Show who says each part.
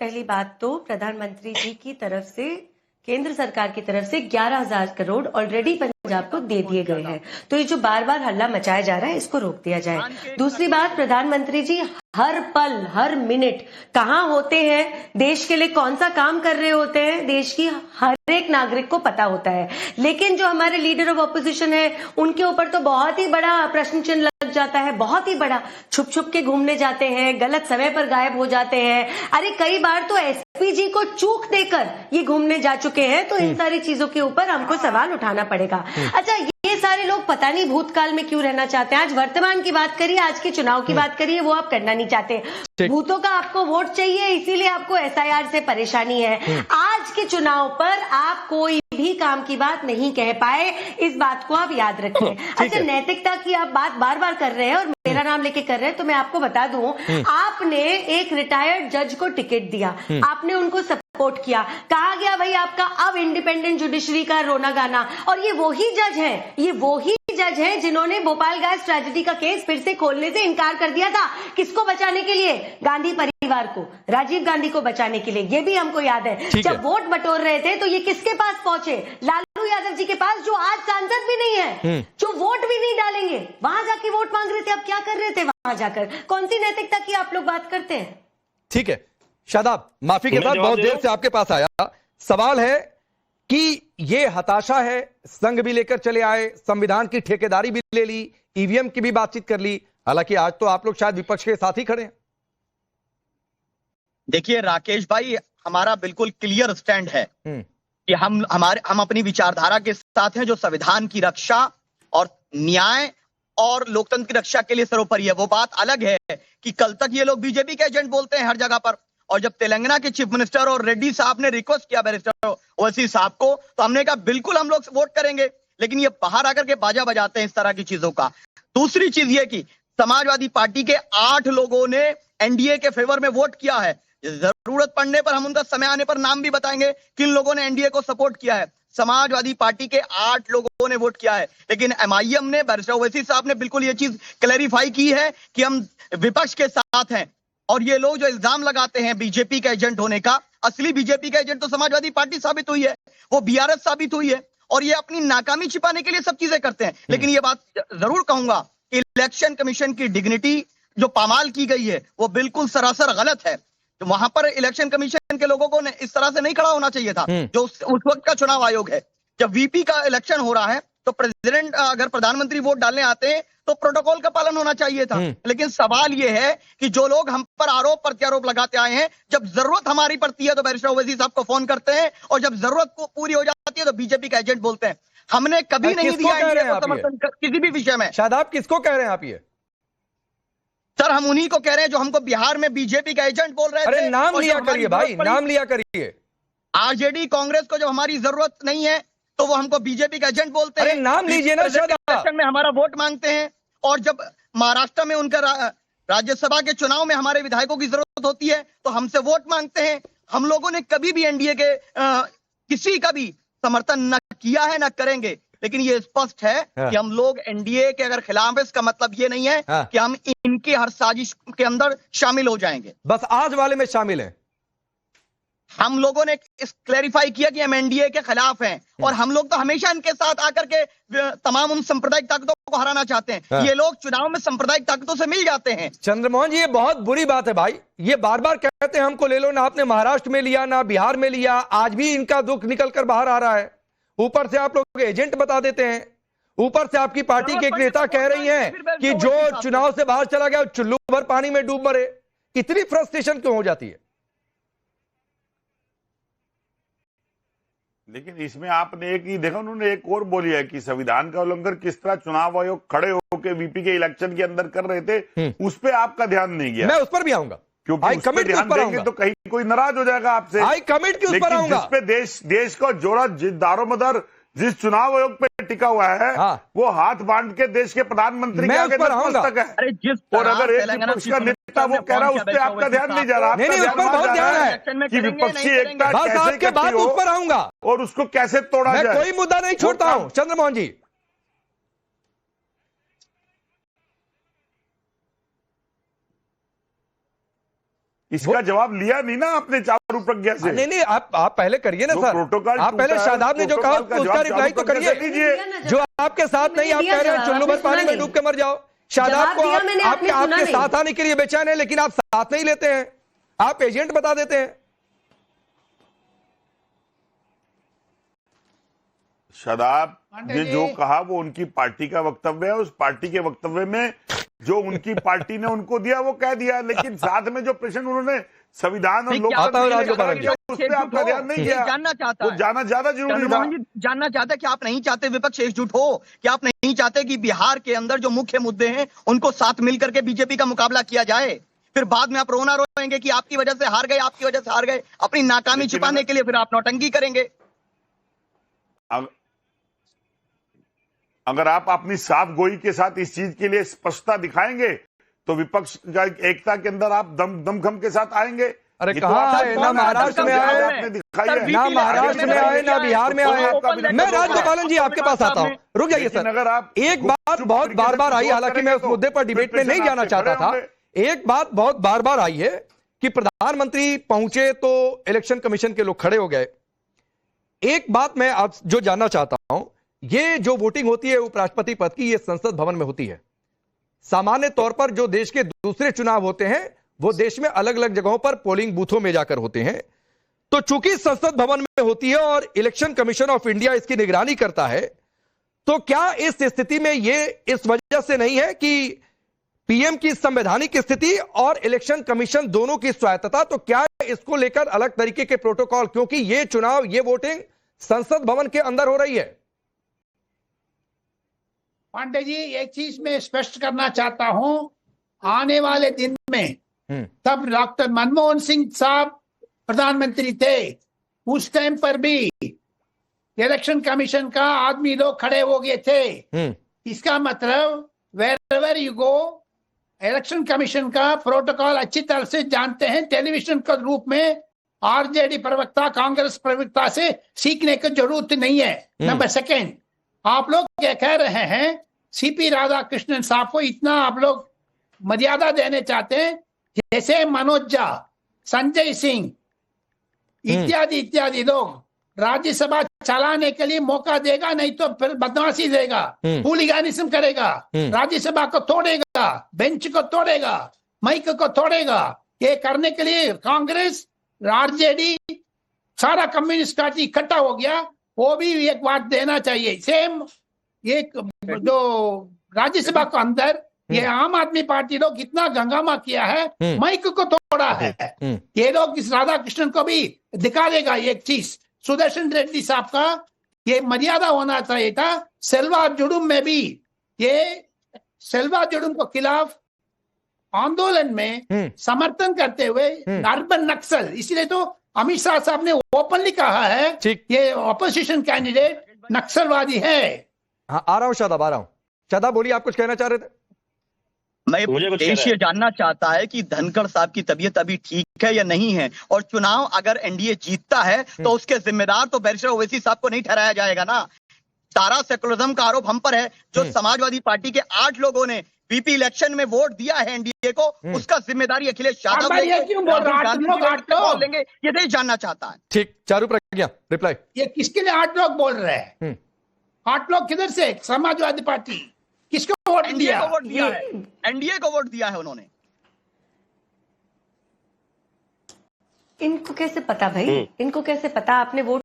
Speaker 1: पहली बात तो प्रधानमंत्री जी की तरफ से, केंद्र सरकार की तरफ से 11,000 करोड़ ऑलरेडी पंजाब को दे दिए गए हैं। तो ये जो बार बार हल्ला मचाया जा रहा है, इसको रोक दिया जाए। दूसरी बात, प्रधानमंत्री जी हर पल हर मिनट कहाँ होते हैं, देश के लिए कौन सा काम कर रहे होते हैं, देश की हर एक नागरिक को पता होता है। लेकिन जो हमारे लीडर ऑफ ऑपोजिशन है, उनके ऊपर तो बहुत ही बड़ा प्रश्न चिन्ह लग जाता है, बहुत ही बड़ा। छुप छुप के घूमने जाते हैं, गलत समय पर गायब हो जाते हैं। अरे कई बार तो एसपी जी को चूक देकर ये घूमने जा चुके हैं। तो इन सारी चीजों के ऊपर हमको सवाल उठाना पड़ेगा। अच्छा, ये सारे लोग पता नहीं भूतकाल में क्यों रहना चाहते हैं। आज वर्तमान की बात करिए, आज के चुनाव की बात करिए, वो आप करना नहीं चाहते। भूतों का आपको वोट चाहिए, इसीलिए आपको एसआईआर से परेशानी है। आज के चुनाव पर आप कोई भी काम की बात नहीं कह पाए, इस बात को आप याद रखें। अच्छा, नैतिकता की आप बात बार बार कर रहे हैं और मेरा नाम लेके कर रहे हैं, तो मैं आपको बता दूं, आपने एक रिटायर्ड जज को टिकट दिया, आपने उनको सपोर्ट किया, कहा गया भाई आपका अब इंडिपेंडेंट जुडिशरी का रोना गाना। और ये वही जज है, ये वही जज है जिन्होंने भोपाल गैस ट्रेजेडी का केस फिर से खोलने से इनकार कर दिया था। किसको बचाने के लिए? गांधी परिवार को, राजीव गांधी को बचाने के लिए। ये भी हमको याद है। जब वोट बटोर रहे थे तो ये किसके पास पहुंचे? लालू यादव जी के पास, जो आज सांसद भी नहीं है, जो वोट भी नहीं डालेंगे। वहां जाके वोट मांग रहे थे। अब क्या कर रहे थे वहां जाकर? कौन सी नैतिकता की आप लोग बात करते हैं?
Speaker 2: ठीक है शादाब, माफी के साथ बहुत देर से आपके पास आया। सवाल है कि ये हताशा है, संघ भी लेकर चले आए, संविधान की ठेकेदारी भी ले ली, ईवीएम की भी बातचीत कर ली। हालांकि आज तो आप लोग शायद विपक्ष के साथ ही खड़े हैं।
Speaker 3: देखिए राकेश भाई, हमारा बिल्कुल क्लियर स्टैंड है कि हम अपनी विचारधारा के साथ हैं, जो संविधान की रक्षा और न्याय और लोकतंत्र की रक्षा के लिए सर्वोपरि है। वो बात अलग है कि कल तक ये लोग बीजेपी के एजेंट बोलते हैं हर जगह पर, और जब तेलंगाना के चीफ मिनिस्टर और रेड्डी साहब ने रिक्वेस्ट किया बैरिस्टर ओवैसी साहब को, तो हमने कहा बिल्कुल हम लोग वोट करेंगे। लेकिन ये बाहर आकर के बाजा बजाते हैं इस तरह की चीजों का। दूसरी चीज ये कि समाजवादी पार्टी के 8 लोगों ने एनडीए के फेवर में वोट किया है। जरूरत पड़ने पर हम उनका समय आने पर नाम भी बताएंगे किन लोगों ने एनडीए को सपोर्ट किया है। समाजवादी पार्टी के 8 लोगों ने वोट किया है, लेकिन एमआईएम ने, बैरिस्टर ओवैसी साहब ने बिल्कुल ये चीज क्लैरिफाई की है कि हम विपक्ष के साथ हैं। और ये लोग जो इल्जाम लगाते हैं बीजेपी का एजेंट होने का, असली बीजेपी का एजेंट तो समाजवादी पार्टी साबित हुई है, वो बीआरएस साबित हुई है। और ये अपनी नाकामी छिपाने के लिए सब चीजें करते हैं। लेकिन ये बात जरूर कहूंगा कि इलेक्शन कमीशन की डिग्निटी जो पामाल की गई है, वो बिल्कुल सरासर गलत है। तो वहां पर इलेक्शन कमीशन के लोगों को इस तरह से नहीं खड़ा होना चाहिए था, जो उस वक्त का चुनाव आयोग है। जब वीपी का इलेक्शन हो रहा है तो प्रेसिडेंट, अगर प्रधानमंत्री वोट डालने आते हैं तो प्रोटोकॉल का पालन होना चाहिए था। लेकिन सवाल यह है कि जो लोग हम पर आरोप प्रत्यारोप लगाते आए हैं, जब जरूरत हमारी पड़ती है तो बैरिस्टर ओवैसी साहब को फोन करते हैं, और जब जरूरत को पूरी हो जाती है तो बीजेपी का एजेंट बोलते हैं। हमने कभी नहीं दिया समर्थन किसी भी विषय में।
Speaker 2: शादाब, किसको कह रहे हैं आप ये?
Speaker 3: सर, हम उन्हीं को कह रहे हैं जो हमको बिहार में बीजेपी का एजेंट बोल रहे थे।
Speaker 2: अरे नाम लिया करिए भाई, नाम लिया करिए।
Speaker 3: आरजेडी कांग्रेस को जब हमारी जरूरत नहीं है तो वो हमको बीजेपी का एजेंट बोलते हैं।
Speaker 2: अरे नाम लीजिए ना।
Speaker 3: इलेक्शन में हमारा वोट मांगते हैं, और जब महाराष्ट्र में उनका राज्यसभा के चुनाव में हमारे विधायकों की जरूरत होती है तो हमसे वोट मांगते हैं। हम लोगों ने कभी भी एनडीए के किसी का भी समर्थन न किया है, न करेंगे। लेकिन ये स्पष्ट है कि हम लोग एनडीए के अगर खिलाफ है, इसका मतलब ये नहीं है कि हम इनकी हर साजिश के अंदर शामिल हो जाएंगे।
Speaker 2: बस आज वाले में शामिल हैं।
Speaker 3: हम लोगों ने इस क्लैरिफाई किया कि हम एनडीए के खिलाफ हैं, और हम लोग तो हमेशा इनके साथ आकर के तमाम उन सांप्रदायिक ताकतों को हराना चाहते हैं। ये लोग चुनाव में सांप्रदायिक ताकतों से मिल जाते हैं।
Speaker 2: चंद्रमोहन जी, ये बहुत बुरी बात है भाई। ये बार बार कहते हैं हमको ले लो, ना आपने महाराष्ट्र में लिया ना बिहार में लिया। आज भी इनका दुख निकल कर बाहर आ रहा है। ऊपर से आप लोग एजेंट बता देते हैं, ऊपर से आपकी पार्टी के एक नेता कह रही हैं कि जो चुनाव से बाहर चला गया चुल्लू भर पानी में डूब मरे। इतनी फ्रस्ट्रेशन क्यों हो जाती है?
Speaker 4: लेकिन इसमें आपने एक ही देखा, उन्होंने एक और बोली है कि संविधान का उल्लंघन किस तरह चुनाव आयोग खड़े होकर वीपी के इलेक्शन के अंदर कर रहे थे, उस पर आपका ध्यान नहीं गया।
Speaker 2: मैं उस पर भी आऊंगा,
Speaker 4: क्योंकि उस पर ध्यान देंगे तो कहीं कोई नाराज हो जाएगा आपसे।
Speaker 2: आई कमिट के उस पर आऊंगा।
Speaker 4: जिस पे देश को जोड़ा, दारोमदार जिस चुनाव आयोग पे टिका हुआ है, वो हाथ बांध के देश के प्रधानमंत्री के आगे नतमस्तक है। और अगर एक विपक्ष का नेता वो कह रहा है, उस पर आपका ध्यान नहीं जा रहा।
Speaker 2: नहीं, उस पर बहुत ध्यान है
Speaker 4: कि विपक्षी एकता
Speaker 2: कैसे के बाद उस पर आऊंगा
Speaker 4: और उसको कैसे तोड़ा जाए।
Speaker 2: मैं कोई मुद्दा नहीं छोड़ता हूं चंद्रमोहन जी।
Speaker 4: इसका जवाब लिया नहीं ना आपने चारू प्रज्ञा से।
Speaker 2: नहीं नहीं, आप पहले करिए ना सर,
Speaker 4: प्रोटोकॉल
Speaker 2: आप पहले शादाब ने जो कहा उसका रिप्लाई तो करिए। जो आपके साथ नहीं, आप कह रहे हैं चुल्लू भर पानी में डूब के मर जाओ। शादाब को आपके साथ आने के लिए बेचैन है, लेकिन आप साथ नहीं लेते हैं, आप एजेंट बता देते हैं।
Speaker 4: शादाब ने जो कहा वो उनकी पार्टी का वक्तव्य है, उस पार्टी के वक्तव्य में जो उनकी पार्टी ने उनको दिया वो कह दिया, लेकिन साथ में जो प्रश्न उन्होंने संविधान और लोकतंत्र उस पर आपका ध्यान नहीं किया।
Speaker 3: जानना चाहता
Speaker 4: वो जानना ज्यादा जरूरी था।
Speaker 3: जानना चाहता है कि आप नहीं चाहते विपक्ष एकजुट हो, कि आप नहीं चाहते कि बिहार के अंदर जो मुख्य मुद्दे हैं उनको साथ मिलकर के बीजेपी का मुकाबला किया जाए, फिर बाद में आप रोना रोएंगे कि आपकी वजह से हार गए, आपकी वजह से हार गए, अपनी नाकामी छिपाने के लिए फिर आप नौटंकी करेंगे।
Speaker 4: अगर आप अपनी साफ गोई के साथ इस चीज के लिए स्पष्टता दिखाएंगे तो विपक्ष का एकता के अंदर आप दमखम के साथ आएंगे।
Speaker 2: अरे कहाँ है, ना महाराष्ट्र में आए, ना महाराष्ट्र में आए, ना बिहार में आए। मैं राजगोपालन जी आपके पास आता हूँ, रुक जाइए सर।
Speaker 4: अगर आप
Speaker 2: एक बात बहुत बार बार आई, हालांकि मैं उस मुद्दे पर डिबेट में नहीं जाना चाहता था, एक बात बहुत बार बार आई है कि प्रधानमंत्री पहुंचे तो इलेक्शन कमीशन के लोग खड़े हो गए। एक बात मैं आज जो जानना चाहता हूं, ये जो वोटिंग होती है उपराष्ट्रपति पद की, ये संसद भवन में होती है। सामान्य तौर पर जो देश के दूसरे चुनाव होते हैं वो देश में अलग अलग जगहों पर पोलिंग बूथों में जाकर होते हैं। तो चूंकि संसद भवन में होती है और इलेक्शन कमीशन ऑफ इंडिया इसकी निगरानी करता है, तो क्या इस स्थिति में ये इस वजह से नहीं है कि पीएम की संवैधानिक स्थिति और इलेक्शन कमीशन दोनों की स्वायत्तता, तो क्या इसको लेकर अलग तरीके के प्रोटोकॉल, क्योंकि ये चुनाव, ये वोटिंग संसद भवन के अंदर हो रही है?
Speaker 5: पांडे जी, एक चीज मैं स्पष्ट करना चाहता हूं, आने वाले दिन में तब डॉक्टर मनमोहन सिंह साहब प्रधानमंत्री थे, उस टाइम पर भी इलेक्शन कमीशन का आदमी लोग खड़े हो गए थे। इसका मतलब wherever you go, election commission का प्रोटोकॉल अच्छी तरह से जानते हैं। टेलीविजन के रूप में आरजेडी प्रवक्ता, कांग्रेस प्रवक्ता से सीखने की जरूरत नहीं है। नंबर सेकेंड, आप लोग क्या कह रहे हैं, सीपी राधाकृष्णन साहब को इतना आप लोग मर्यादा देने चाहते हैं, जैसे मनोज झा, संजय सिंह इत्यादि इत्यादि लोग राज्यसभा चलाने के लिए मौका देगा, नहीं तो फिर बदमाशी देगा, हूलिगानिज्म करेगा, राज्यसभा को तोड़ेगा, बेंच को तोड़ेगा, माइक को तोड़ेगा। ये करने के लिए कांग्रेस, आरजेडी, सारा कम्युनिस्ट पार्टी इकट्ठा हो गया। वो भी एक बात देना चाहिए। सेम एक जो राज्यसभा के अंदर ये आम आदमी पार्टी लोग कितना गंगामा किया है, माइक को तोड़ा है। ये लोग इस राधा कृष्णन को भी दिखा देगा एक चीज। सुदर्शन रेड्डी साहब का ये मर्यादा होना चाहिए था। सेल्वा जुडुम में भी ये सेल्वा जुडुम को खिलाफ आंदोलन में समर्थन करते हुए अर्बन नक्सल, इसलिए तो अमित शाह साहब ने ओपनली कहा है ये ऑपोजिशन कैंडिडेट नक्सलवादी है।
Speaker 2: हाँ, आ रहा हूँ शादाब, आ रहा हूँ। शादाब बोलिए, आप कुछ कहना चाह रहे थे?
Speaker 3: मैं देश ये जानना चाहता है कि धनखड़ साहब की तबीयत अभी ठीक है या नहीं है, और चुनाव अगर एनडीए जीतता है तो उसके जिम्मेदार तो बैरिस्टर ओवैसी साहब को नहीं ठहराया जाएगा ना। सारा सेकुलरिज्म का आरोप हम पर है। जो समाजवादी पार्टी के 8 लोगों ने बीपी इलेक्शन में वोट दिया है एनडीए को, उसका जिम्मेदारी अखिलेश यादव लेंगे, ये देश जानना चाहता है।
Speaker 2: ठीक, चारू प्रज्ञा रिप्लाई।
Speaker 5: ये किसके लिए 8 लोग बोल रहे हैं? 8 लोग किधर से? समाजवादी पार्टी किसको वोट दिया?
Speaker 3: एनडीए को वोट दिया है उन्होंने।
Speaker 1: इनको कैसे पता भाई, इनको कैसे पता? आपने वोट